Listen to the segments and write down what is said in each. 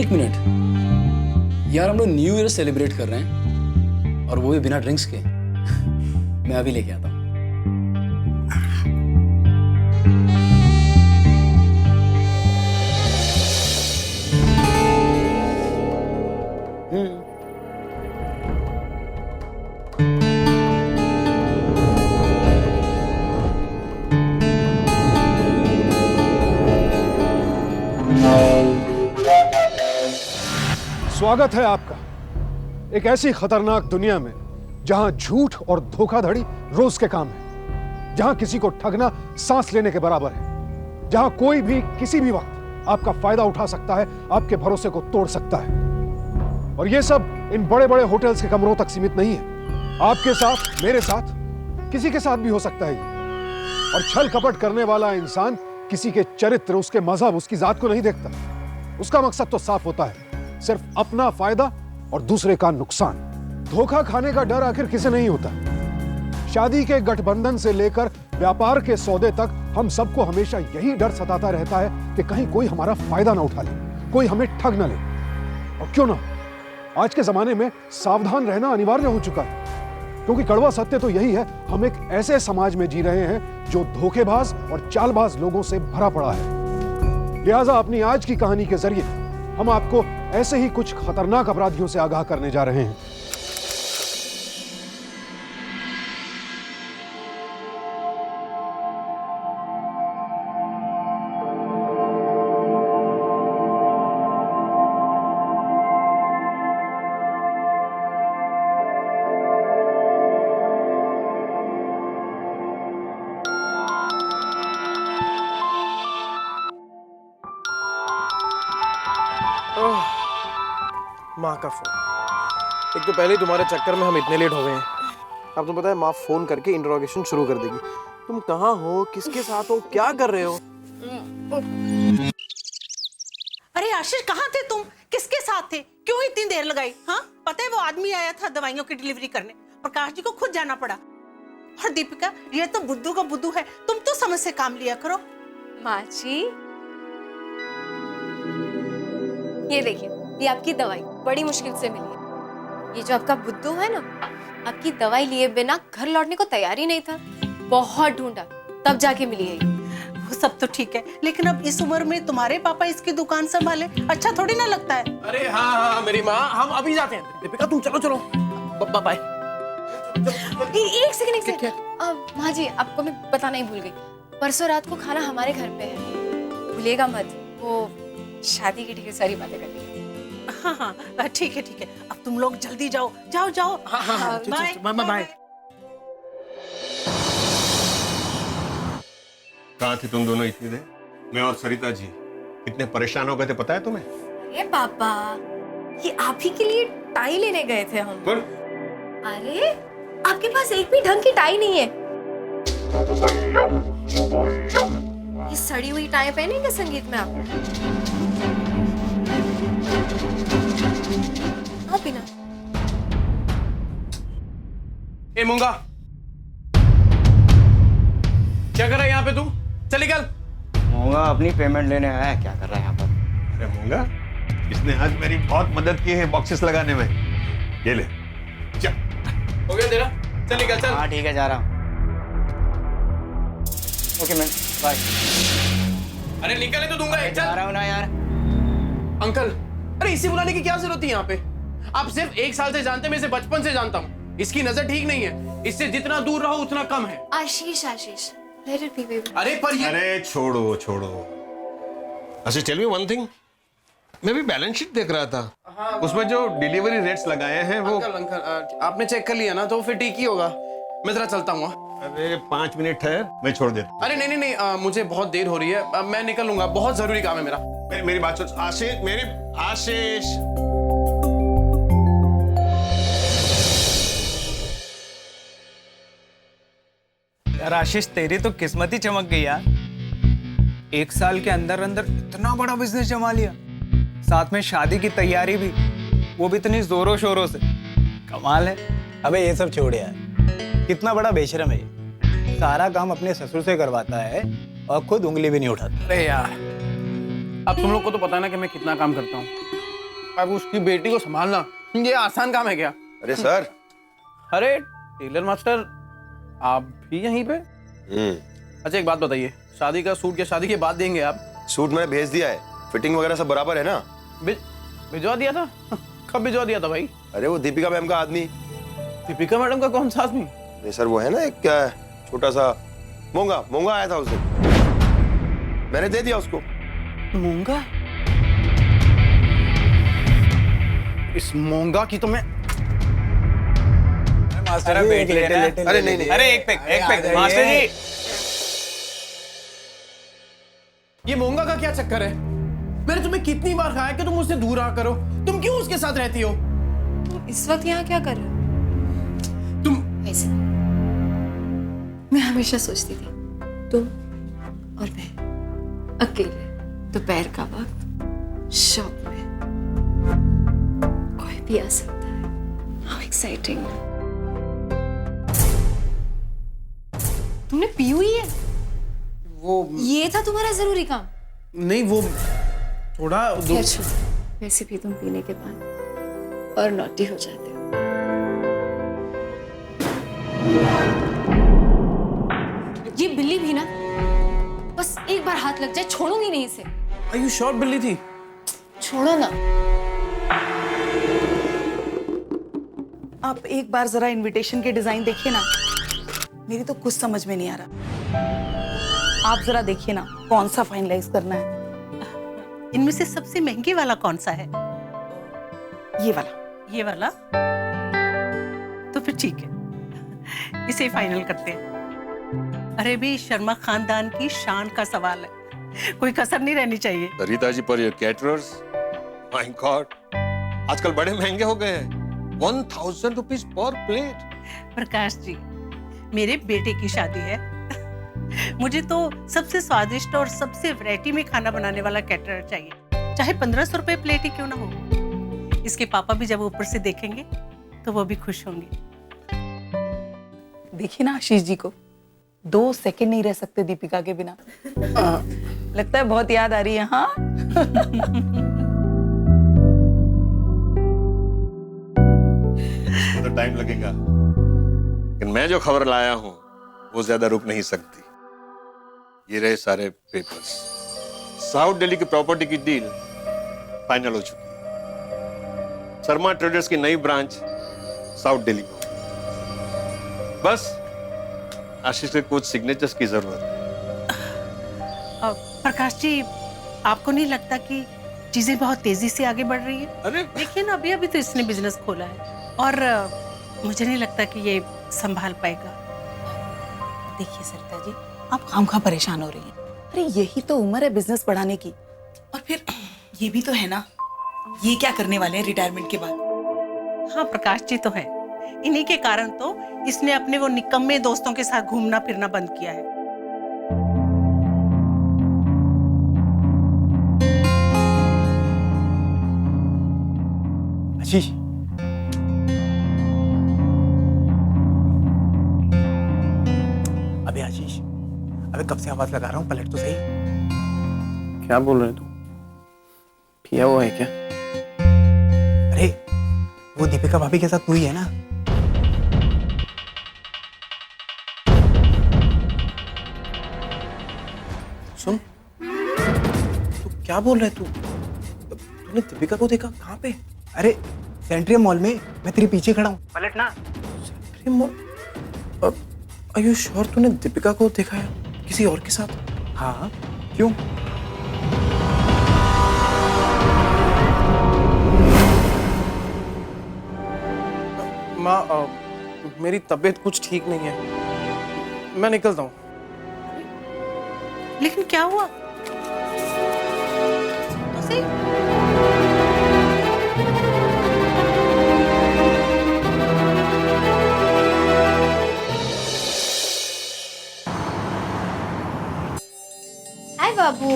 एक मिनट यार, हम लोग न्यू ईयर सेलिब्रेट कर रहे हैं और वो भी बिना ड्रिंक्स के। मैं अभी लेके आता हूँ। स्वागत है आपका एक ऐसी खतरनाक दुनिया में जहां झूठ और धोखाधड़ी रोज के काम है, जहां किसी को ठगना सांस लेने के बराबर है, जहां कोई भी किसी भी वक्त आपका फायदा उठा सकता है, आपके भरोसे को तोड़ सकता है। और यह सब इन बड़े बड़े होटल्स के कमरों तक सीमित नहीं है। आपके साथ, मेरे साथ, किसी के साथ भी हो सकता है ये। और छल कपट करने वाला इंसान किसी के चरित्र, उसके मजहब, उसकी जात को नहीं देखता। उसका मकसद तो साफ होता है, सिर्फ अपना फायदा और दूसरे का नुकसान। धोखा खाने का डर आखिर किसे नहीं होता। शादी के गठबंधन से लेकर व्यापार के सौदे तक हम सबको हमेशा यही डर सताता रहता है कि कहीं कोई हमारा फायदा ना उठा ले, कोई हमें ठग ना ले। और क्यों ना, आज के जमाने में सावधान रहना अनिवार्य हो चुका है, क्योंकि कड़वा सत्य तो यही है, हम एक ऐसे समाज में जी रहे हैं जो धोखेबाज और चालबाज लोगों से भरा पड़ा है। लिहाजा अपनी आज की कहानी के जरिए हम आपको ऐसे ही कुछ खतरनाक अपराधियों से आगाह करने जा रहे हैं। माँ का फोन। एक तो पहले ही तुम्हारे चक्कर में हम इतने लेट हो गए हैं। अब तुम्हें पता है माँ फोन करके इंट्रोगेशन शुरू कर देगी। तुम कहाँ हो, किसके साथ हो, क्या कर रहे हो? अरे आशीष, कहाँ थे तुम? किसके साथ थे? क्यों इतनी देर लगाई? हाँ, पता है वो आदमी आया था दवाइयों की डिलीवरी करने, प्रकाश जी को खुद जाना पड़ा। और दीपिका, ये तो बुद्धू का बुद्धू है, तुम तो समझ से काम लिया करो। माँ जी, ये देखिए, ये आपकी दवाई बड़ी मुश्किल से मिली है। ये जो आपका बुद्धू है ना, आपकी दवाई लिए बिना घर लौटने को तैयार ही नहीं था। बहुत ढूंढा तब जाके मिली है। वो सब तो ठीक है, लेकिन अब इस उम्र में तुम्हारे पापा इसकी दुकान संभाले, अच्छा थोड़ी ना लगता है। अरे हाँ हाँ मेरी माँ, हम अभी जाते हैं। दीपिका तुम चलो चलो, बाय। एक सेकंड। माँ जी, आपको मैं बताना ही भूल गई, परसों रात को खाना हमारे घर पे है, भूलिएगा मत। वो शादी की ढेर सारी बातें करनी है। हाँ, ठीक है। अब तुम लोग जल्दी जाओ। हाँ, बाय। कहाँ थे तुम दोनों इतनी देर? मैं और सरिता जी इतने परेशान हो गए थे, पता है तुम्हें? अरे पापा, ये आप ही के लिए टाई लेने गए थे हम। पर? अरे आपके पास एक भी ढंग की टाई नहीं है। ये सड़ी हुई टाई पहनेंगे संगीत में आप? हाँ बिना। ए मूंगा, क्या कर रहा है यहाँ पे तू? चल निकल। मूंगा अपनी पेमेंट लेने आया है, क्या कर रहा है यहाँ पर? अरे मूंगा, इसने आज मेरी बहुत मदद की है बॉक्सेस लगाने में। ये ले, चल। हो गया तेरा? चल निकल चल। हाँ ठीक है, जा रहा हूँ। Okay ma'am, bye. अरे निकले तो दूंगा, जा रहा चल। हूँ ना यार। अंकल, अरे इसे बुलाने की क्या जरूरत थी यहाँ पे? आप सिर्फ 1 साल से जानते, मैं इसे बचपन से जानता हूँ। इसकी नजर ठीक नहीं है, इससे जितना दूर रहो उतना कम है। आशीष, let it be, baby. अरे पर ये... अरे छोड़ो। अच्छा टेल मी वन थिंग, मैं भी बैलेंस शीट देख रहा था, उसमें जो डिलीवरी रेट्स लगाए हैं वो... अंकल, आपने चेक कर लिया ना, तो फिर ठीक ही होगा। मैं जरा चलता हूँ। अरे 5 मिनट ठहर, मैं छोड़ देता हूँ। अरे नहीं, मुझे बहुत देर हो रही है, मैं निकल लूंगा, बहुत जरूरी काम है मेरा। मेरी बात सुन आशीष। यार आशीष, तेरी तो किस्मत ही चमक गई यार। 1 साल के अंदर इतना बड़ा बिजनेस जमा लिया, साथ में शादी की तैयारी भी, वो भी इतनी जोरों शोरों से। कमाल है। अबे ये सब छोड़ यार, कितना बड़ा बेशरम है ये। सारा काम अपने ससुर से करवाता है और खुद उंगली भी नहीं उठाता। अरे यार, अब तुम लोग को तो पता है ना कि मैं कितना काम करता हूँ। अब उसकी बेटी को संभालना ये आसान काम है क्या? अरे सर। अरे टेलर मास्टर, आप भी यहीं पे? अच्छा एक बात बताइए, शादी का सूट क्या शादी के बाद देंगे आप? सूट मैंने भेज दिया है, फिटिंग वगैरह सब बराबर है ना? भिजवा दिया था? कब भिजवा दिया था भाई? अरे वो दीपिका मैम का आदमी। दीपिका मैडम का कौन सा आदमी? अरे सर वो है ना एक क्या छोटा सा मूंगा आया था उस दिन, मैंने दे दिया उसको। मूंगा? इस मूंगा की तो मैं मास्टर अब बैठ लेना। अरे नहीं अरे एक पैक मास्टर जी। ये मूंगा का क्या चक्कर है? मैंने तुम्हें कितनी बार कहा है कि तुम मुझसे दूर रहा करो, तुम क्यों उसके साथ रहती हो? इस वक्त यहाँ क्या कर रहे हो? तुम ऐसे मैं हमेशा सोचती थी तुम और मैं अकेले दोपहर का वक्त शॉप में, कोई भी आ सकता है। How exciting. तुमने पी हुई है? वो ये था तुम्हारा जरूरी काम? नहीं, वो थोड़ा खैर छोड़ो, वैसे भी तुम पीने के बाद और नॉटी हो जाते हो। ये बिल्ली भी ना बस एक बार हाथ लग जाए छोड़ूंगी नहीं इसे। Are you sure बिल्ली थी? छोड़ो ना। आप एक बार जरा इनविटेशन के डिजाइन देखिए ना, मेरी तो कुछ समझ में नहीं आ रहा। आप जरा देखिए ना कौन सा फाइनलाइज करना है। इनमें से सबसे महंगे वाला कौन सा है? ये वाला। ये वाला? तो फिर ठीक है, इसे फाइनल करते हैं। अरे भी शर्मा खानदान की शान का सवाल है, कोई कसर नहीं रहनी चाहिए। रीता जी पर ये कैटरर्स, माय गॉड, आजकल बड़े महंगे हो गए हैं, 1000 rupees per plate. Prakash ji, मेरे बेटे की शादी है, मुझे तो सबसे स्वादिष्ट और सबसे वैरायटी में खाना बनाने वाला कैटरर चाहिए, चाहे 1500 रुपए प्लेट ही क्यों ना हो। इसके पापा भी जब ऊपर से देखेंगे तो वो भी खुश होंगे। देखिए ना आशीष जी को, 2 सेकंड नहीं रह सकते दीपिका के बिना। लगता है बहुत याद आ रही है। हाँ तो टाइम लगेगा, लेकिन मैं जो खबर लाया हूं वो ज्यादा रुक नहीं सकती। ये रहे सारे पेपर्स, साउथ दिल्ली की प्रॉपर्टी की डील फाइनल हो चुकी है। शर्मा ट्रेडर्स की नई ब्रांच साउथ दिल्ली में, बस आशीष के कुछ सिग्नेचर्स की जरूरत है। प्रकाश जी, आपको नहीं लगता कि चीजें बहुत तेजी से आगे बढ़ रही है? अरे देखिए ना, अभी अभी तो इसने बिजनेस खोला है और मुझे नहीं लगता कि ये संभाल पाएगा। देखिए सरिता जी, आप खामखा परेशान हो रही हैं। अरे यही तो उम्र है बिजनेस बढ़ाने की। और फिर ये भी तो है ना, ये क्या करने वाले हैं रिटायरमेंट के बाद? हाँ प्रकाश जी तो है, इन्हीं के कारण तो इसने अपने वो निकम्मे दोस्तों के साथ घूमना फिरना बंद किया है। आशीष, अबे आशीष, अबे कब से आवाज लगा रहा हूँ, पलट तो सही। क्या बोल रहे तुम? पिया हुआ है क्या? अरे वो दीपिका भाभी के साथ तू ही है ना? सुन, तू क्या बोल रहा है? तूने दीपिका को देखा? कहाँ पे? अरे सेंट्रियम मॉल में, मैं तेरे पीछे खड़ा हूँ, पलट ना। Are you sure तूने दीपिका को देखा है किसी और के साथ? हाँ, क्यों? माँ, मेरी तबीयत कुछ ठीक नहीं है, मैं निकलता हूँ। लेकिन क्या हुआ? तो सही। हाय बाबू,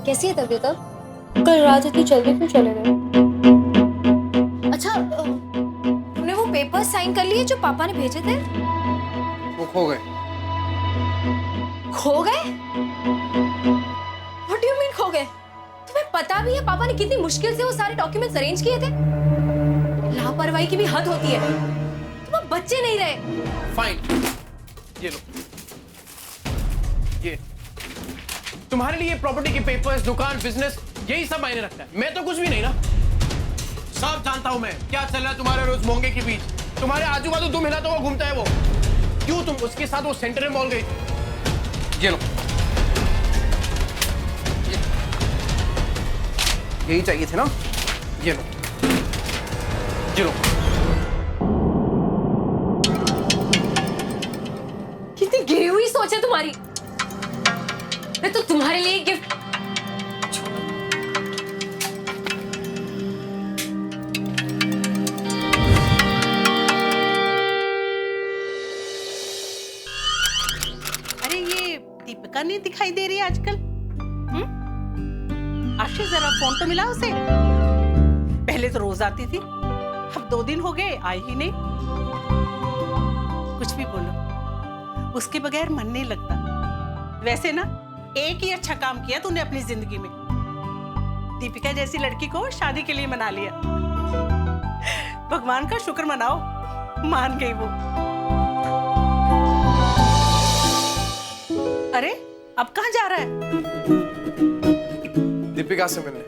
कैसी है तबीयत अब? कल रात इतनी जल्दी क्यों चले गए? अच्छा, तुमने वो पेपर साइन कर लिए जो पापा ने भेजे थे? वो खो गए। खो गए? What do you mean खो गए? तुम्हें पता भी है पापा ने कितनी मुश्किल से वो सारे डॉक्यूमेंट्स अरेंज किए थे? लापरवाही की भी हद होती है। तुम अब बच्चे नहीं रहे। फाइन, ये लो, ये तुम्हारे लिए प्रॉपर्टी के पेपर्स, दुकान, बिजनेस, यही सब मायने रखता है। मैं तो कुछ भी नहीं ना। सब जानता हूं मैं क्या चल रहा है तुम्हारे रोज मोंगे के बीच। तुम्हारे आजू बाजू 2 महीना तो वो घूमता है वो। क्यों तुम उसके साथ वो सेंटर में मॉल गई थी? ये लो, यही चाहिए थे ना? ये लो, ये लो। कितनी गिरी हुई सोच है तुम्हारी। मैं तो तुम्हारे लिए गिफ्ट। अरे ये दीपिका नहीं दिखाई दे रही है आजकल। आशीष जरा फोन तो मिला उसे। पहले तो रोज आती थी, अब 2 दिन हो गए आई ही नहीं। कुछ भी बोलो, उसके बगैर मन नहीं लगता। वैसे ना एक ही अच्छा काम किया तूने अपनी जिंदगी में। दीपिका जैसी लड़की को शादी के लिए मना लिया। भगवान का शुक्र मनाओ, मान गई वो। अरे अब कहाँ जा रहा है? दीपिका से मिलने।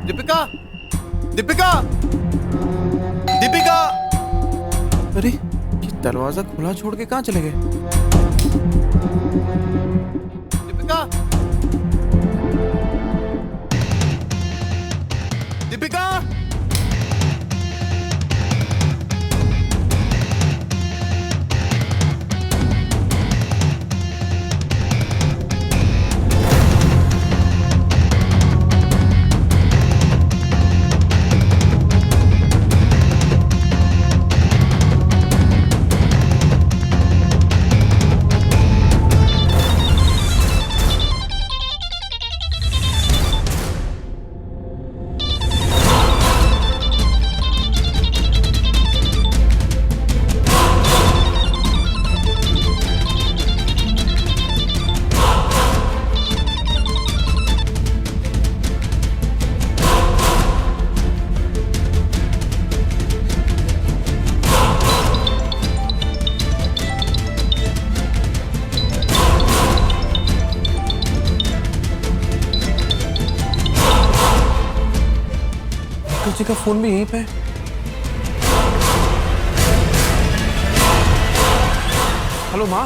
दीपिका, दीपिका, दीपिका। अरे ये दरवाजा खुला छोड़ के कहाँ चले गए? दीपिका, दीपिका। जी का फोन भी यहीं पे। हेलो माँ।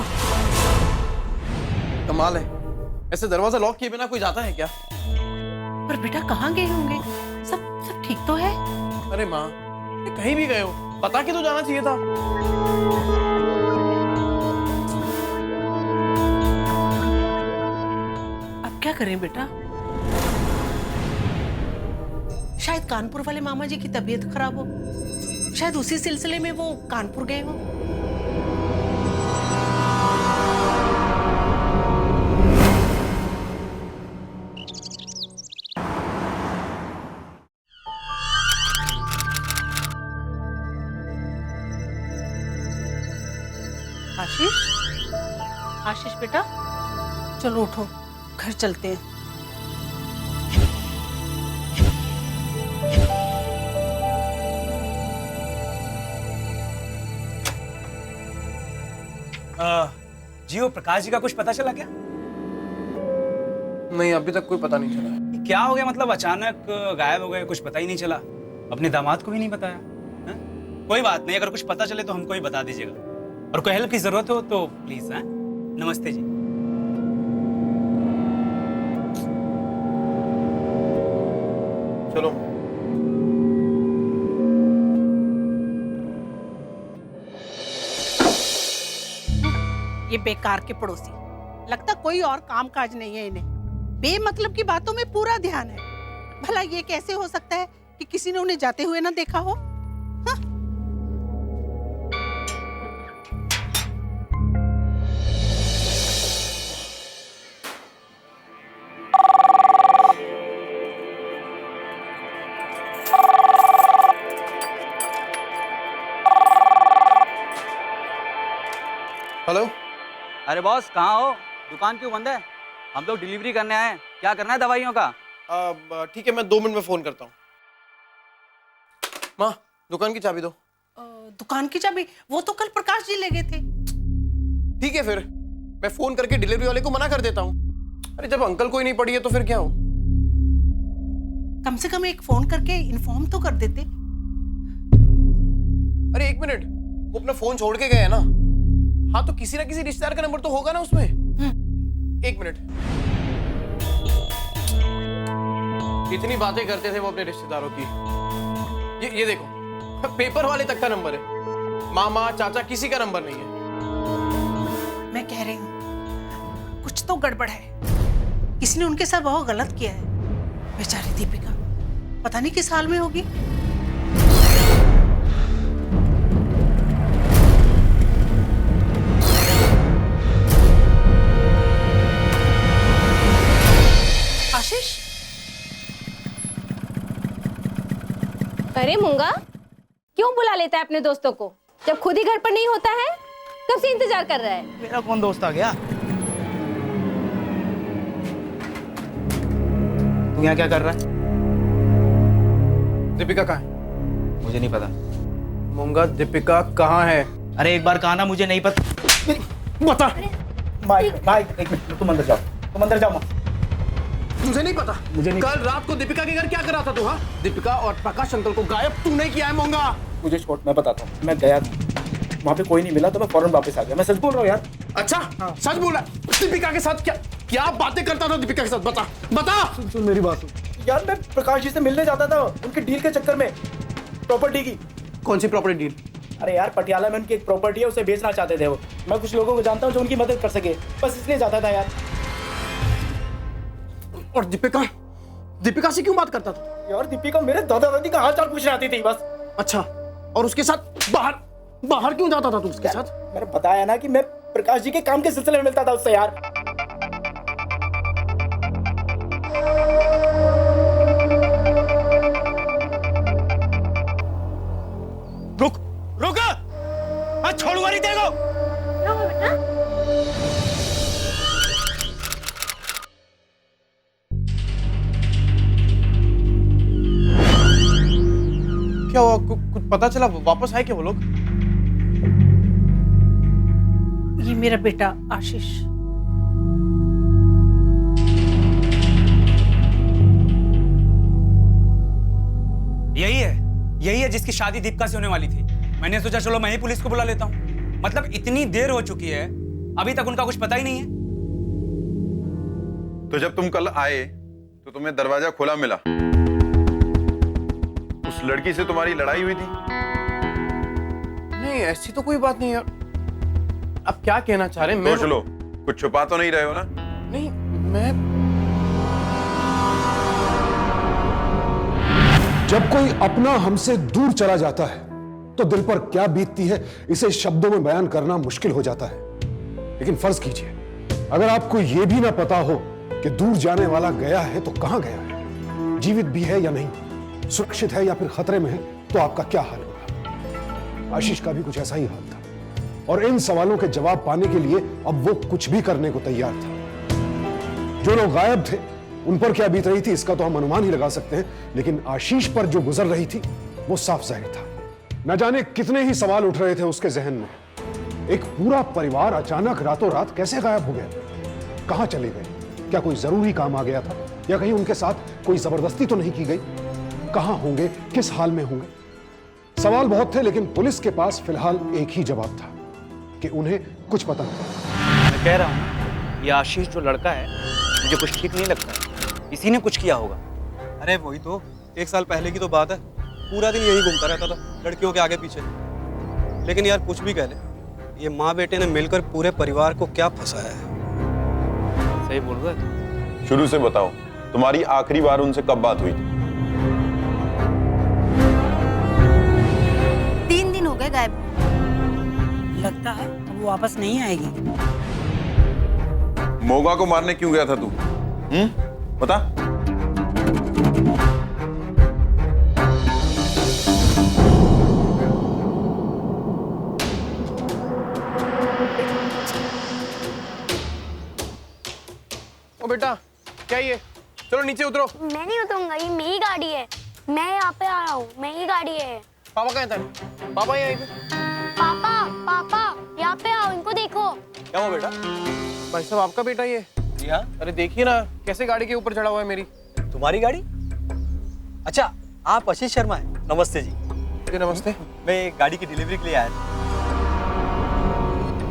कमाल है, ऐसे दरवाजा लॉक किए बिना कोई जाता है क्या? पर बेटा कहाँ गए होंगे? सब ठीक तो है? अरे माँ, कहीं भी गए हो बता के तो जाना चाहिए था। अब क्या करें बेटा? शायद कानपुर वाले मामा जी की तबीयत खराब हो, शायद उसी सिलसिले में वो कानपुर गए हो। आशीष, आशीष बेटा चलो उठो, घर चलते हैं। जियो, प्रकाश जी का कुछ पता चला क्या? नहीं, अभी तक कोई पता नहीं चला है। क्या हो गया, मतलब अचानक गायब हो गए, कुछ पता ही नहीं चला। अपने दामाद को भी नहीं बताया है? कोई बात नहीं, अगर कुछ पता चले तो हमको ही बता दीजिएगा, और कोई हेल्प की जरूरत हो तो प्लीज। है, नमस्ते जी। चलो। ये बेकार के पड़ोसी, लगता कोई और काम काज नहीं है इन्हें। बेमतलब की बातों में पूरा ध्यान है। भला ये कैसे हो सकता है कि किसी ने उन्हें जाते हुए ना देखा हो? हाँ? हेलो। अरे बॉस कहाँ हो? दुकान क्यों बंद है? हम लोग डिलीवरी करने आए हैं। क्या करना है दवाइयों का? ठीक है, मैं 2 मिनट में फोन करता हूँ। माँ, दुकान की चाबी दो। दुकान की चाबी वो तो कल प्रकाश जी ले गए थे। ठीक है, फिर मैं फोन करके डिलीवरी वाले को मना कर देता हूँ। अरे जब अंकल को ही नहीं पड़ी है तो फिर क्या हो? कम से कम एक फोन करके इन्फॉर्म तो कर देते। अरे 1 मिनट, वो अपना फोन छोड़ के गए हैं ना। हाँ तो किसी ना किसी रिश्तेदार का नंबर तो होगा ना उसमें। 1 मिनट। इतनी बातें करते थे वो अपने रिश्तेदारों की। ये देखो, पेपर वाले तक का नंबर है। मामा चाचा किसी का नंबर नहीं है। मैं कह रही हूँ कुछ तो गड़बड़ है। किसी ने उनके साथ बहुत गलत किया है। बेचारी दीपिका पता नहीं किस हाल में होगी। आशीष, अरे मूंगा, क्यों बुला लेता है अपने दोस्तों को जब खुद ही घर पर नहीं होता है? कब से इंतजार कर रहा है? मेरा कौन दोस्त आ गया? तू यहाँ क्या कर रहा है? दीपिका कहाँ है? मुझे नहीं पता। मूंगा, दीपिका कहाँ है? अरे एक बार कहा ना मुझे नहीं पता। बता। माइक एक मिनट, तुम अंदर जाओ। तुम अंदर जाओ। मुझे नहीं पता। मुझे नहीं। कल रात को दीपिका के घर क्या कर रहा था तू? हाँ, दीपिका और प्रकाश अंकल को गायब तूने किया है मूंगा। मुझे छोड़, मैं बताता हूँ। मैं गया वहाँ पे कोई नहीं मिला तो मैं फौरन वापस आ गया। मैं सच बोल रहा हूँ यार। अच्छा, हाँ। सच बोला? दीपिका के साथ क्या क्या बातें करता था दीपिका के साथ? बता बता। सुन मेरी बात सुन यार। मैं प्रकाश जी से मिलने जाता था उनके डील के चक्कर में, प्रॉपर्टी की। कौन सी प्रॉपर्टी डील? अरे यार पटियाला में उनकी एक प्रॉपर्टी है, उसे बेचना चाहते थे वो। मैं कुछ लोगों को जानता हूँ जो उनकी मदद कर सके, बस इसलिए जाता था यार। और दीपिका से क्यों बात करता था? यार दीपिका मेरे दादा दादी का हाल चाल पूछने आती थी बस। अच्छा, और उसके साथ बाहर क्यों जाता था तू उसके साथ? मैंने बताया ना कि मैं प्रकाश जी के काम के सिलसिले में मिलता था उससे यार। रुक मैं छोड़ूंगा नहीं तेरे को। क्या हुआ? कुछ पता चला? वापस आए क्या वो लोग? ये मेरा बेटा आशीष। यही है जिसकी शादी दीपिका से होने वाली थी। मैंने सोचा चलो मैं ही पुलिस को बुला लेता हूँ। मतलब इतनी देर हो चुकी है, अभी तक उनका कुछ पता ही नहीं है। तो जब तुम कल आए तो तुम्हें दरवाजा खुला मिला। उस लड़की से तुम्हारी लड़ाई हुई थी? नहीं, ऐसी तो कोई बात नहीं यार। अब क्या कहना चाह रहे हैं? सोच लो, कुछ छुपा तो नहीं रहे हो ना? नहीं, मैं जब कोई अपना हमसे दूर चला जाता है तो दिल पर क्या बीतती है इसे शब्दों में बयान करना मुश्किल हो जाता है। लेकिन फर्ज कीजिए, अगर आपको यह भी ना पता हो कि दूर जाने वाला गया है तो कहां गया है, जीवित भी है या नहीं, सुरक्षित है या फिर खतरे में है, तो आपका क्या हाल होगा? आशीष का भी कुछ ऐसा ही हाल था और इन सवालों के जवाब पाने के लिए अब वो कुछ भी करने को तैयार था। जो लोग गायब थे उन पर क्या बीत रही थी इसका तो हम अनुमान ही लगा सकते हैं, लेकिन आशीष पर जो गुजर रही थी वो साफ जाहिर था। न जाने कितने ही सवाल उठ रहे थे उसके जहन में। एक पूरा परिवार अचानक रातों रात कैसे गायब हो गया? कहां चले गए? क्या कोई जरूरी काम आ गया था या कहीं उनके साथ कोई जबरदस्ती तो नहीं की गई? कहां होंगे, किस हाल में होंगे? सवाल बहुत थे, लेकिन पुलिस के पास फिलहाल एक ही जवाब था कि उन्हें कुछ पता नहीं। मैं कह रहा हूँ ये आशीष जो लड़का है मुझे कुछ ठीक नहीं लगता है। इसी ने कुछ किया होगा। अरे वही तो, 1 साल पहले की तो बात है। पूरा दिन यही घूमता रहता था लड़कियों के आगे पीछे। लेकिन यार कुछ भी कह ले, ये माँ बेटे ने मिलकर पूरे परिवार को क्या फंसाया है। सही बोल रहा है। शुरू से बताओ, तुम्हारी आखिरी बार उनसे कब बात हुई थी? 3 दिन हो गए गायब। लगता है अब वो वापस नहीं आएगी। मोगा को मारने क्यों गया था तू? बता। बेटा, क्या ये? चलो नीचे उतरो। मैं नहीं उतरूंगा, ये मेरी गाड़ी है। मैं यहाँ पे आ रहा हूँ, मेरी गाड़ी है। पापा कहाँ हैं? पापा यहीं पे। पापा, पापा, यहाँ पे आओ, इनको देखो। क्या हुआ बेटा? भाई साहब आपका बेटा ये? जी हाँ। अरे देखिए ना कैसे गाड़ी के ऊपर चढ़ा हुआ है मेरी। तुम्हारी गाड़ी? अच्छा, आप आशीष शर्मा हैं। नमस्ते जी। जी नमस्ते। मैं गाड़ी की डिलीवरी के लिए आया था।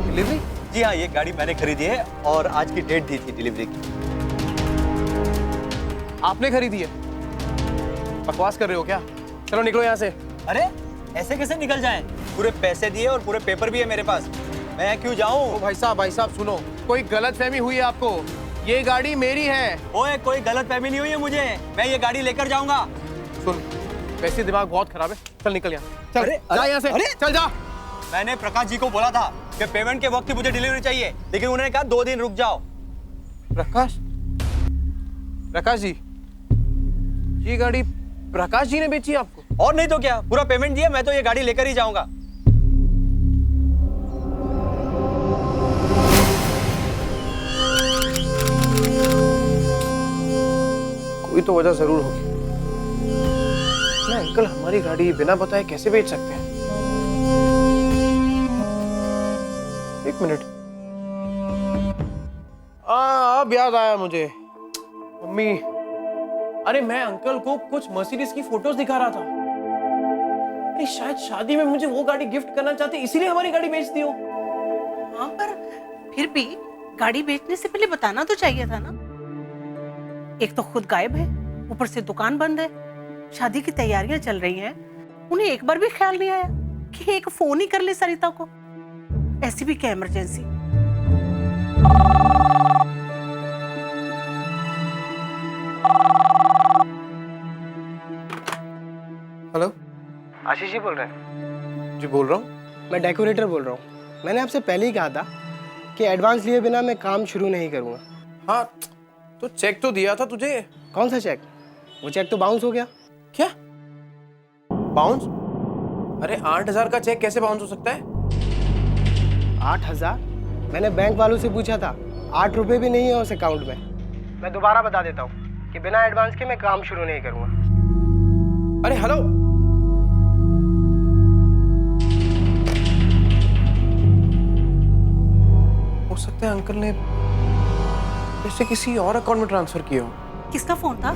डिलीवरी? जी हाँ, ये गाड़ी मैंने खरीदी है और आज की डेट दी थी डिलीवरी की। आपने खरीदी है? बकवास कर रहे हो क्या? चलो निकलो यहाँ से। अरे ऐसे कैसे निकल जाएं? पूरे पैसे दिए और पूरे पेपर भी है मेरे पास। मैं क्यों जाऊं? भाई साहब सुनो, कोई गलतफहमी हुई है आपको। ये गाड़ी मेरी है। ओए कोई गलतफहमी नहीं हुई है मुझे। मैं ये गाड़ी लेकर जाऊंगा। सुन, वैसे दिमाग बहुत खराब है। चल निकल यहाँ। चल अरे, जा यहाँ से। अरे, चल जा। मैंने प्रकाश जी को बोला था कि पेमेंट के वक्त ही मुझे डिलीवरी चाहिए, लेकिन उन्होंने कहा 2 दिन रुक जाओ। प्रकाश जी, ये गाड़ी प्रकाश जी ने बेची आपको? और नहीं तो क्या, पूरा पेमेंट दिया, मैं तो ये गाड़ी लेकर ही जाऊंगा। कोई तो वजह जरूर होगी ना। अंकल हमारी गाड़ी बिना बताए कैसे बेच सकते हैं? एक मिनट, अब याद आया मुझे। मम्मी, अरे मैं अंकल को कुछ मर्सिडीज की फोटोज दिखा रहा था। अरे शायद शादी में मुझे वो गाड़ी गिफ्ट करना चाहते, इसीलिए हमारी गाड़ी बेच दी हो। हाँ, पर फिर भी गाड़ी बेचने से पहले बताना तो चाहिए था ना। एक तो खुद गायब है, ऊपर से दुकान बंद है, शादी की तैयारियां चल रही हैं। उन्हें एक बार भी ख्याल नहीं आया कि एक फोन ही कर ले सरिता को, ऐसी भी क्या इमरजेंसी। हेलो, आशीष जी बोल रहे हैं? जी बोल रहा हूँ। मैं डेकोरेटर बोल रहा हूँ। मैंने आपसे पहले ही कहा था कि एडवांस लिए बिना मैं काम शुरू नहीं करूँगा। हाँ, तो चेक तो दिया था तुझे। कौन सा चेक? वो चेक तो बाउंस हो गया। क्या बाउंस? अरे 8,000 का चेक कैसे बाउंस हो सकता है? 8,000? मैंने बैंक वालों से पूछा था, 8 रुपए भी नहीं है उस अकाउंट में। मैं दोबारा बता देता हूँ कि बिना एडवांस के मैं काम शुरू नहीं करूँगा। अरे हेलो, हो सकता है अंकल ने पैसे किसी और अकाउंट में ट्रांसफर किए हो। किसका फोन था?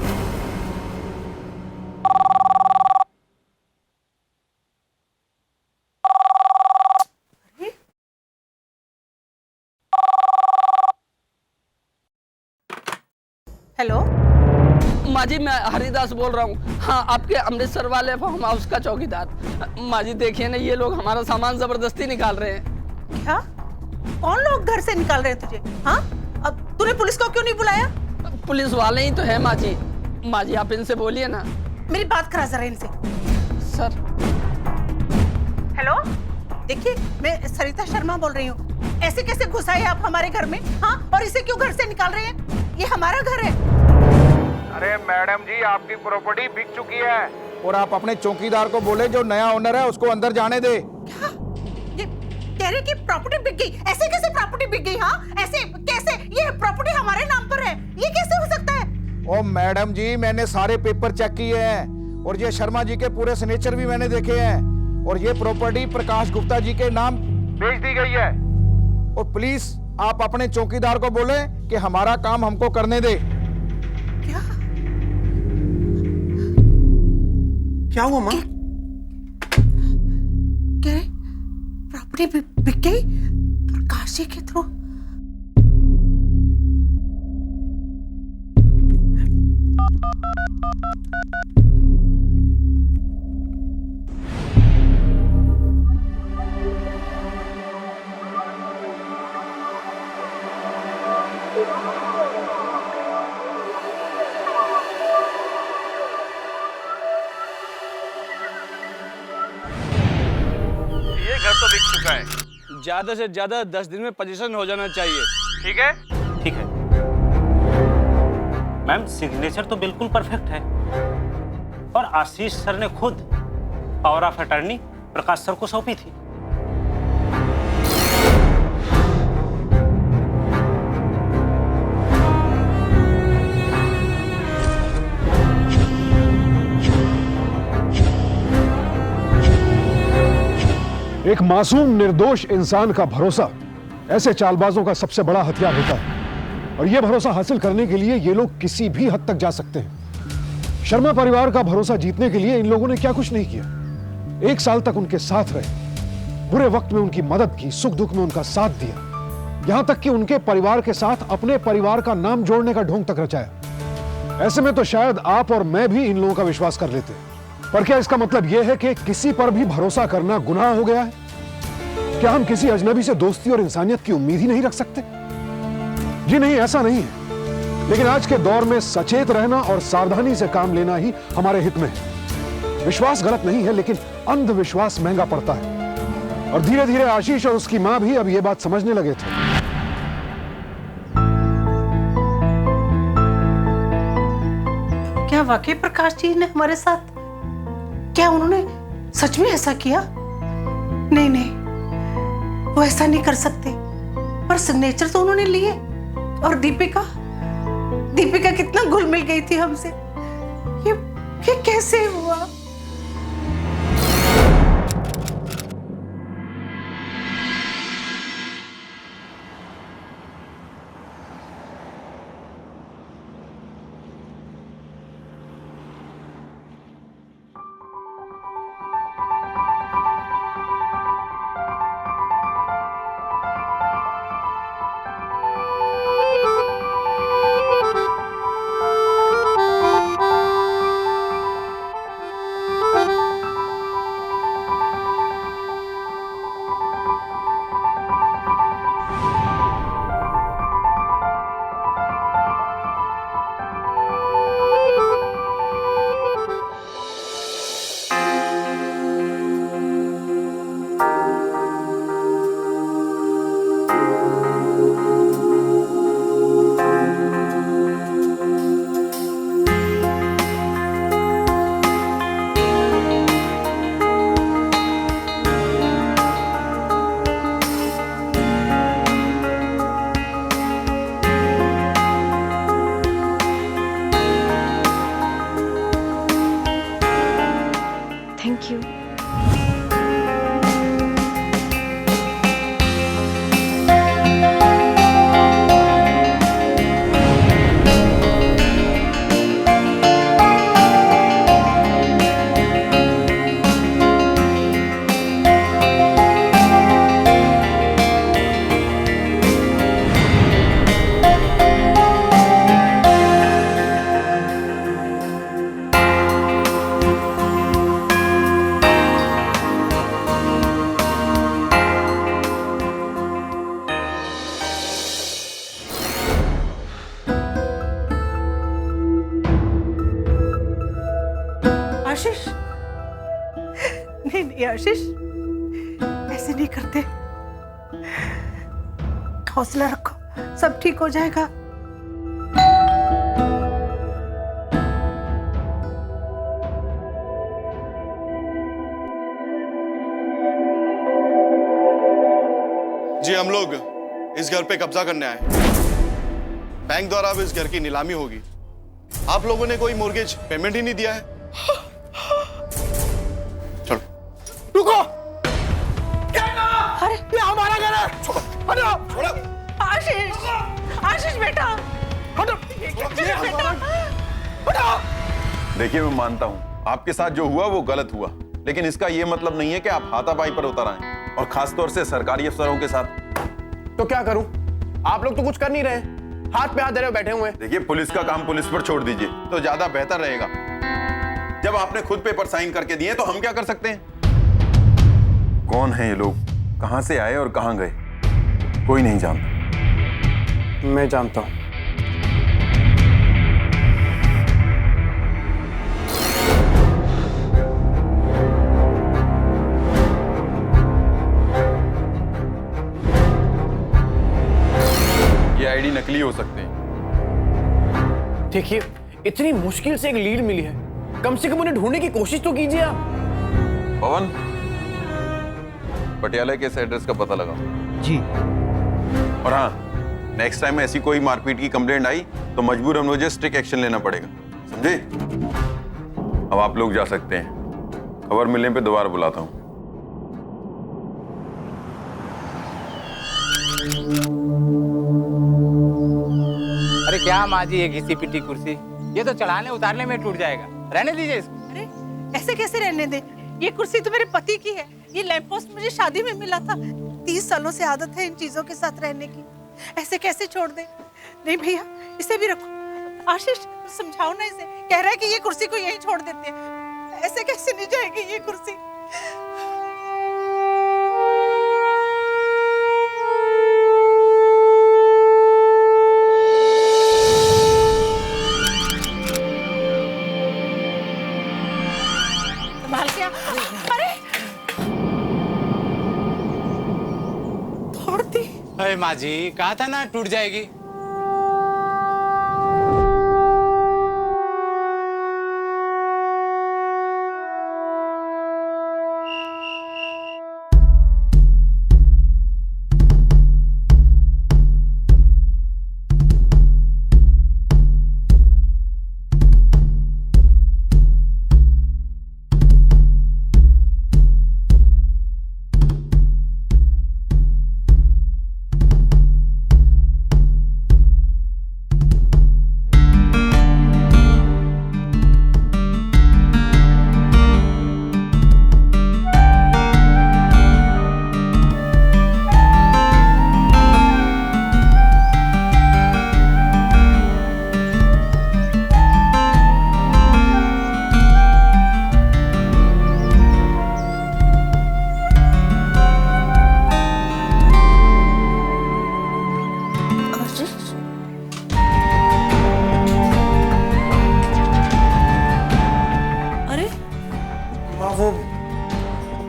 हेलो माँ जी, मैं हरिदास बोल रहा हूँ। हाँ, आपके अमृतसर वाले फार्म हाउस का चौकीदार। माँ जी देखिए ना, ये लोग हमारा सामान जबरदस्ती निकाल रहे हैं। क्या? कौन लोग घर से निकाल रहे हैं तुझे? हाँ, अब तूने पुलिस को क्यों नहीं बुलाया? पुलिस वाले ही तो है माँ जी। माँ जी आप इनसे बोलिए ना। मेरी बात करा जरा इनसे। सर। हेलो, देखिए मैं सरिता शर्मा बोल रही हूँ। ऐसे कैसे घुस आए आप हमारे घर में? हाँ, और इसे क्यों घर से निकाल रहे हैं? ये हमारा घर है। अरे मैडम जी, आपकी प्रॉपर्टी बिक चुकी है। और आप अपने चौकीदार को बोले जो नया ओनर है उसको अंदर जाने दे। क्या? ये कह रहे कि प्रॉपर्टी बिक गई? ऐसे कैसे प्रॉपर्टी बिक गई? हाँ, ऐसे कैसे? ये प्रॉपर्टी हमारे नाम पर है, ये कैसे हो सकता है? ओ मैडम जी, मैंने सारे पेपर चेक किए हैं और ये शर्मा जी के पूरे सिग्नेचर भी मैंने देखे हैं और ये प्रॉपर्टी प्रकाश गुप्ता जी के नाम बेच दी गई है। और प्लीज आप अपने चौकीदार को बोले कि हमारा काम हमको करने दे। क्या हुआ माँ? कह रहे प्रॉपर्टी बिक गई प्रकाश जी के थ्रू। घर तो बिक चुका है। ज्यादा से ज्यादा 10 दिन में पोजीशन हो जाना चाहिए। ठीक है? ठीक है मैम, सिग्नेचर तो बिल्कुल परफेक्ट है और आशीष सर ने खुद power of attorney Prakash sir को सौंपी थी। एक मासूम निर्दोष इंसान का भरोसा ऐसे चालबाजों का सबसे बड़ा हथियार होता है, और यह भरोसा हासिल करने के लिए ये लोग किसी भी हद तक जा सकते हैं। शर्मा परिवार का भरोसा जीतने के लिए इन लोगों ने क्या कुछ नहीं किया। 1 साल तक उनके साथ रहे, बुरे वक्त में उनकी मदद की, सुख दुख में उनका साथ दिया, यहां तक कि उनके परिवार के साथ अपने परिवार का नाम जोड़ने का ढोंग तक रचाया। ऐसे में तो शायद आप और मैं भी इन लोगों का विश्वास कर लेते, पर क्या इसका मतलब यह है कि किसी पर भी भरोसा करना गुनाह हो गया है? क्या हम किसी अजनबी से दोस्ती और इंसानियत की उम्मीद ही नहीं रख सकते? जी नहीं, ऐसा नहीं है। लेकिन आज के दौर में सचेत रहना और सावधानी से काम लेना ही हमारे हित में है। विश्वास गलत नहीं है, लेकिन अंधविश्वास महंगा पड़ता है। और धीरे धीरे आशीष और उसकी मां भी अब यह बात समझने लगे थे। क्या वाकई प्रकाश जी ने हमारे साथ, क्या उन्होंने सच में ऐसा किया? नहीं नहीं, वो ऐसा नहीं कर सकते। पर सिग्नेचर तो उन्होंने लिए। और दीपिका कितना घुल मिल गई थी हमसे। ये कैसे हुआ? Thank you. आशीष, नहीं आशीष, ऐसे नहीं करते। हौसला रखो, सब ठीक हो जाएगा। जी, हम लोग इस घर पे कब्जा करने आए। बैंक द्वारा अब इस घर की नीलामी होगी। आप लोगों ने कोई मोर्गेज पेमेंट ही नहीं दिया है। चलो। रुको। अरे ये हमारा घर है। हटो। छोड़ो। आशीष बेटा, हटो। ये हमारा। हटो। देखिए, मैं मानता हूँ आपके साथ जो हुआ वो गलत हुआ, लेकिन इसका ये मतलब नहीं है कि आप हाथापाई पर उतर आए, और खासतौर से सरकारी अफसरों के साथ। तो क्या करूं? आप लोग तो कुछ कर नहीं रहे, हाथ पे हाथ धरे बैठे हुए हैं। देखिए, पुलिस का काम पुलिस पर छोड़ दीजिए तो ज्यादा बेहतर रहेगा। जब आपने खुद पेपर साइन करके दिए तो हम क्या कर सकते हैं? कौन है ये लोग, कहां से आए और कहां गए, कोई नहीं जानता। मैं जानता हूं। ये आईडी नकली हो सकते हैं। देखिए, इतनी मुश्किल से एक लीड मिली है, कम से कम उन्हें ढूंढने की कोशिश तो कीजिए आप। पवन, पटियाला के इस एड्रेस का पता लगाओ। जी। और हाँ, नेक्स्ट टाइम ऐसी कोई मारपीट की कंप्लेंट आई तो मजबूरन मुझे स्ट्रिक्ट एक्शन लेना पड़ेगा, समझे? अब आप लोग जा सकते हैं। खबर मिलने पे दोबारा बुलाता हूँ। अरे क्या माँ जी, ये घिसी पिटी कुर्सी, ये तो चढ़ाने उतारने में टूट जाएगा, रहने दीजिए इसको। अरे ऐसे कैसे रहने दे, ये कुर्सी तो मेरे पति की है, ये लैंप पोस्ट मुझे शादी में मिला था। 30 सालों से आदत है इन चीजों के साथ रहने की, ऐसे कैसे छोड़ दे। नहीं भैया, इसे भी रखो। आशीष समझाओ ना इसे, कह रहा है कि ये कुर्सी को यहीं छोड़ देते हैं, ऐसे कैसे नहीं जाएगी ये कुर्सी। संभाल के आ। अरे तोड़ दी। अरे माँ जी, कहा था ना टूट जाएगी।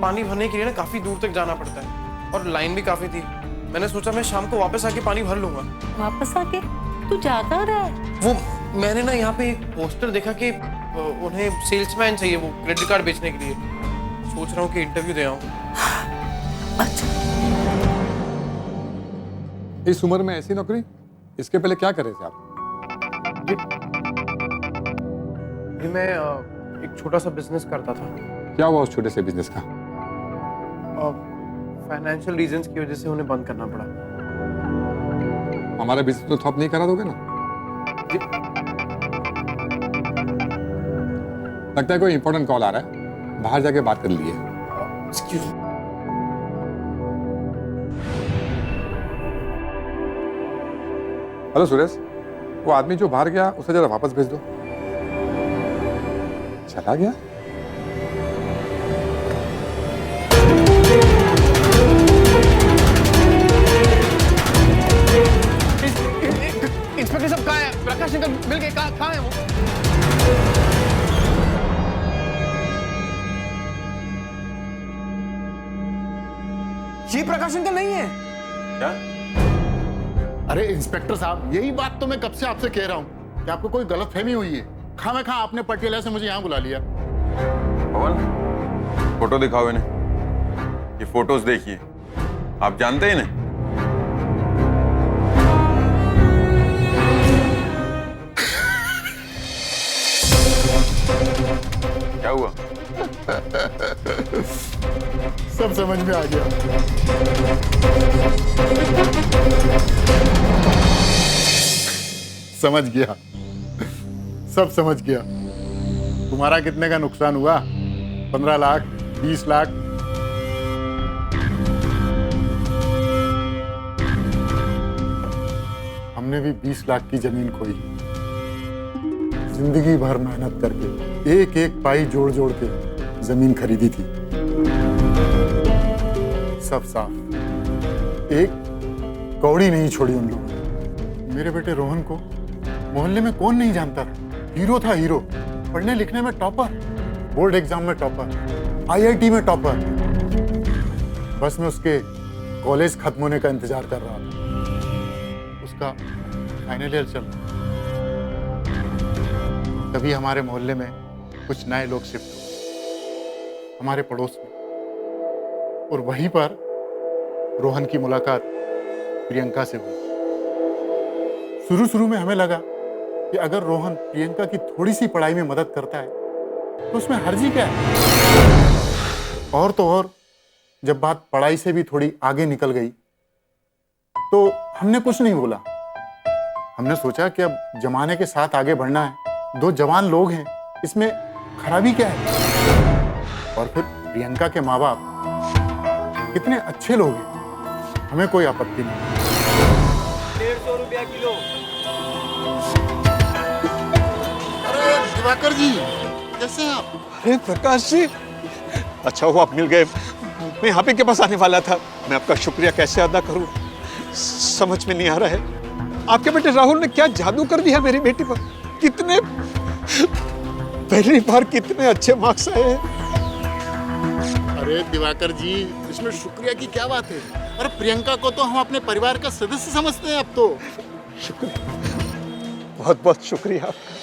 पानी भरने के लिए ना काफी दूर तक जाना पड़ता है और लाइन भी काफी थी। मैंने सोचा मैं शाम को वापस आके पानी भर लूंगा। वापस आके? तू जा कहाँ रहा है? वो मैंने ना यहाँ पे एक पोस्टर देखा कि उन्हें सेल्समैन चाहिए वो क्रेडिट कार्ड बेचने के लिए। सोच रहा हूँ कि इंटरव्यू दे आऊँ। इस उम्र में ऐसी नौकरी? इसके पहले क्या कर रहे थे आप? मैं एक छोटा सा बिजनेस करता था। क्या हुआ उस छोटे से बिजनेस का? फाइनेंशियल रीजंस की वजह से उन्हें बंद करना पड़ा। हमारा बिजनेस तो ठप नहीं करा दोगे ना? लगता है कोई इंपॉर्टेंट कॉल आ रहा है, बाहर जाके बात कर लिए। हेलो सुरेश, वो आदमी जो बाहर गया उसे जरा वापस भेज दो। चला गया? इंस्पेक्टर साहब कहाँ है? प्रकाश अंकल मिल गए, कहाँ है वो? ये प्रकाश अंकल नहीं है क्या? अरे इंस्पेक्टर साहब, यही बात तो मैं कब से आपसे कह रहा हूँ कि आपको कोई गलतफहमी हुई है। खामखा आपने पटियाला से मुझे यहाँ बुला लिया। पवन, फोटो दिखाओ इन्हें। ये फोटोज देखिए, आप जानते हैं इन्हें? क्या हुआ? सब समझ में आ गया। समझ गया, सब समझ गया। तुम्हारा कितने का नुकसान हुआ? 15 लाख, 20 लाख? हमने भी 20 लाख की जमीन खोई, जिंदगी भर मेहनत करके एक एक पाई जोड़ जोड़ के जमीन खरीदी थी। सब साफ, एक कौड़ी नहीं छोड़ी उन लोगों ने। मेरे बेटे रोहन को मोहल्ले में कौन नहीं जानता था? हीरो था, हीरो। पढ़ने लिखने में टॉपर, बोर्ड एग्जाम में टॉपर, आईआईटी में टॉपर। बस मैं उसके कॉलेज खत्म होने का इंतजार कर रहा था। उसका फाइनल ईयर चल रहा। तभी हमारे मोहल्ले में कुछ नए लोग शिफ्ट हुए हमारे पड़ोस में, और वहीं पर रोहन की मुलाकात प्रियंका से हुई। शुरू में हमें लगा कि अगर रोहन प्रियंका की थोड़ी सी पढ़ाई में मदद करता है तो उसमें हर्जी क्या है। और तो और जब बात पढ़ाई से भी थोड़ी आगे निकल गई तो हमने कुछ नहीं बोला। हमने सोचा कि अब जमाने के साथ आगे बढ़ना है, दो जवान लोग हैं, इसमें खराबी क्या है। और फिर प्रियंका के माँ बाप कितने अच्छे लोग हैं, हमें कोई आपत्ति नहीं। 150 रुपया किलो। अरे दिवाकर जी, कैसे हैं आप? अरे प्रकाश जी, अच्छा हुआ आप मिल गए। मैं यहाँ पे के पास आने वाला था। मैं आपका शुक्रिया कैसे अदा करूं, समझ में नहीं आ रहा है। आपके बेटे राहुल ने क्या जादू कर दिया मेरी बेटी पर। कितने पहली बार कितने अच्छे मार्क्स आए हैं। अरे दिवाकर जी, इसमें शुक्रिया की क्या बात है। अरे प्रियंका को तो हम अपने परिवार का सदस्य समझते हैं अब तो। शुक्रिया, बहुत बहुत शुक्रिया आपका।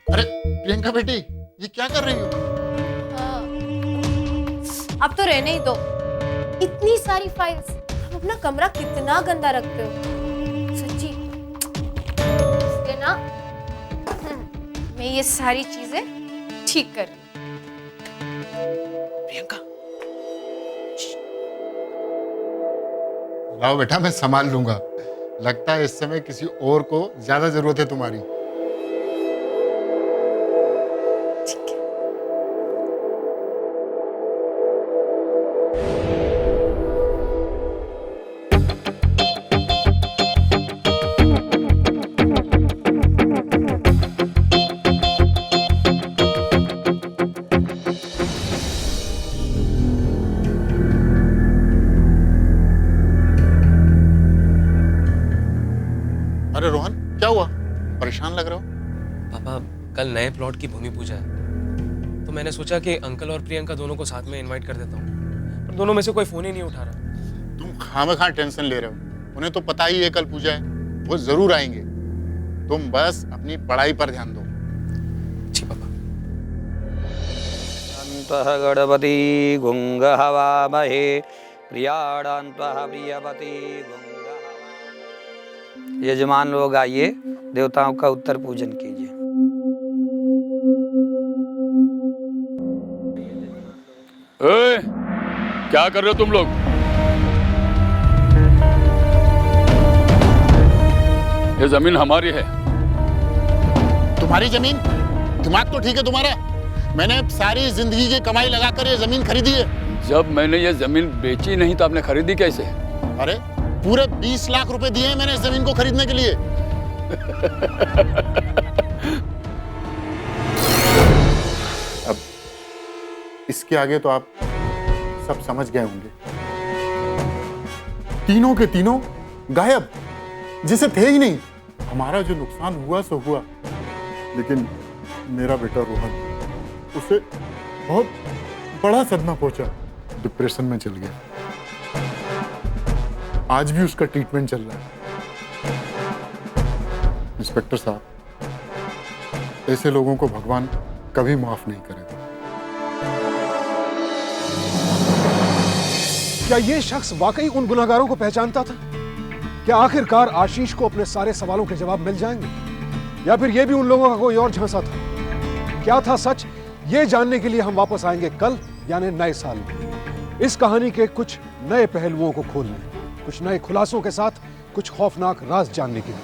अरे प्रियंका बेटी, ये क्या कर रही हो? अब तो रहने ही दो। इतनी सारी फाइल्स, आप अपना कमरा कितना गंदा रखते हो सच्ची। इसलिए ना मैं ये सारी चीजें ठीक कर रही हूं। प्रियंका, लाओ बेटा, मैं संभाल लूंगा। लगता है इस समय किसी और को ज्यादा जरूरत है तुम्हारी। अरे रोहन, क्या हुआ? परेशान लग रहे हो? पापा, कल नए प्लॉट की भूमि पूजा है, तो मैंने सोचा कि अंकल और प्रियंका दोनों को साथ में इनवाइट कर देता हूँ, पर दोनों में से कोई फोन ही नहीं उठा रहा। तुम खामखा टेंशन ले रहे हो। उन्हें तो पता ही है कल पूजा है, वो जरूर आएंगे। तुम बस अपनी पढ़ाई पर ध्यान दो। जी पापा। अन्तः गणपति गुंग हवामहे प्रियाणान्त्वः प्रियपति गुंग। यजमान लोग आइए, देवताओं का उत्तर पूजन कीजिए। क्या कर रहे हो तुम लोग? ये जमीन हमारी है। तुम्हारी जमीन? दिमाग तो ठीक है तुम्हारा। मैंने सारी जिंदगी की कमाई लगाकर ये जमीन खरीदी है। जब मैंने ये जमीन बेची नहीं तो आपने खरीदी कैसे? अरे पूरे 20 लाख रुपए दिए हैं मैंने इस जमीन को खरीदने के लिए। अब इसके आगे तो आप सब समझ गए होंगे। तीनों के तीनों गायब, जैसे थे ही नहीं। हमारा जो नुकसान हुआ सो हुआ, लेकिन मेरा बेटा रोहन, उसे बहुत बड़ा सदमा पहुंचा। डिप्रेशन में चल गया। आज भी उसका ट्रीटमेंट चल रहा है। इंस्पेक्टर साहब, ऐसे लोगों को भगवान कभी माफ नहीं करेगा। क्या ये शख्स वाकई उन गुनहगारों को पहचानता था? क्या आखिरकार आशीष को अपने सारे सवालों के जवाब मिल जाएंगे, या फिर ये भी उन लोगों का कोई और झांसा था? क्या था सच, ये जानने के लिए हम वापस आएंगे कल, यानी नए साल में, इस कहानी के कुछ नए पहलुओं को खोलने, कुछ नए खुलासों के साथ कुछ खौफनाक राज जानने के लिए।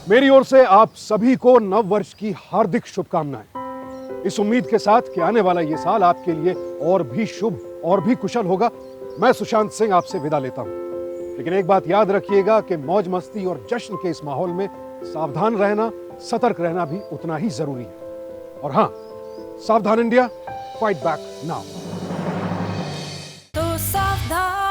मेरी ओर से आप सभी को नव वर्ष की हार्दिक शुभकामनाएं। इस उम्मीद के साथ कि आने वाला ये साल आपके लिए और भी शुभ और भी कुशल होगा, मैं सुशांत सिंह आपसे विदा लेता हूं। लेकिन एक बात याद रखिएगा कि मौज मस्ती और जश्न के इस माहौल में सावधान रहना, सतर्क रहना भी उतना ही जरूरी है। और हां, सावधान इंडिया, फाइट बैक नाउ। तो सावधान